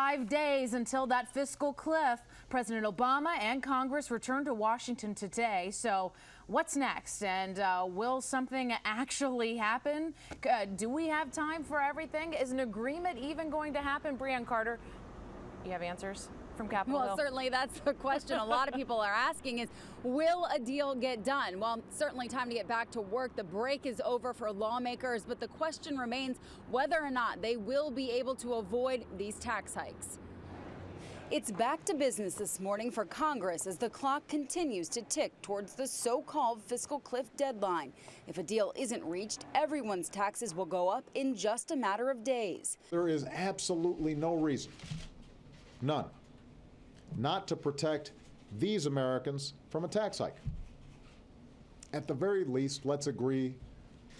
5 days until that fiscal cliff. President Obama and Congress return to Washington today. So what's next? And will something actually happen? Do we have time for everything? Is an agreement even going to happen? Breanne Carter, you have answers from Capitol Hill? Well, certainly that's the question a lot of people are asking is, will a deal get done? Well, certainly time to get back to work. The break is over for lawmakers, but the question remains whether or not they will be able to avoid these tax hikes. It's back to business this morning for Congress as the clock continues to tick towards the so-called fiscal cliff deadline. If a deal isn't reached, everyone's taxes will go up in just a matter of days. There is absolutely no reason, none, not to protect these Americans from a tax hike. At the very least, let's agree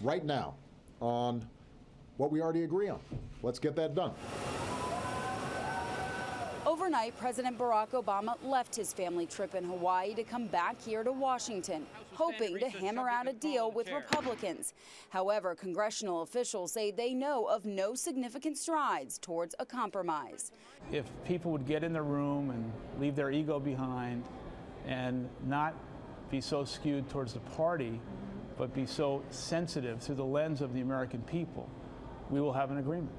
right now on what we already agree on. Let's get that done. Overnight, President Barack Obama left his family trip in Hawaii to come back here to Washington, hoping to hammer out a deal with Republicans. However, congressional officials say they know of no significant strides towards a compromise. If people would get in the room and leave their ego behind and not be so skewed towards the party, but be so sensitive through the lens of the American people, we will have an agreement.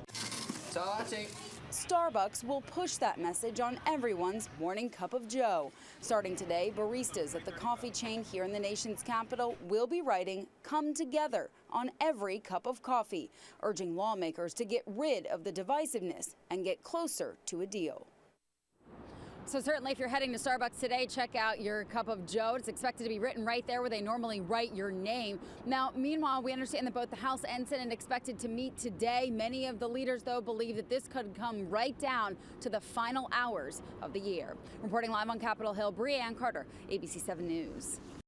Starbucks will push that message on everyone's morning cup of joe. Starting today, baristas at the coffee chain here in the nation's capital will be writing "Come Together" on every cup of coffee, urging lawmakers to get rid of the divisiveness and get closer to a deal. So certainly if you're heading to Starbucks today, check out your cup of joe. It's expected to be written right there where they normally write your name. Now, meanwhile, we understand that both the House and Senate expected to meet today. Many of the leaders, though, believe that this could come right down to the final hours of the year. Reporting live on Capitol Hill, Breanne Carter, ABC 7 News.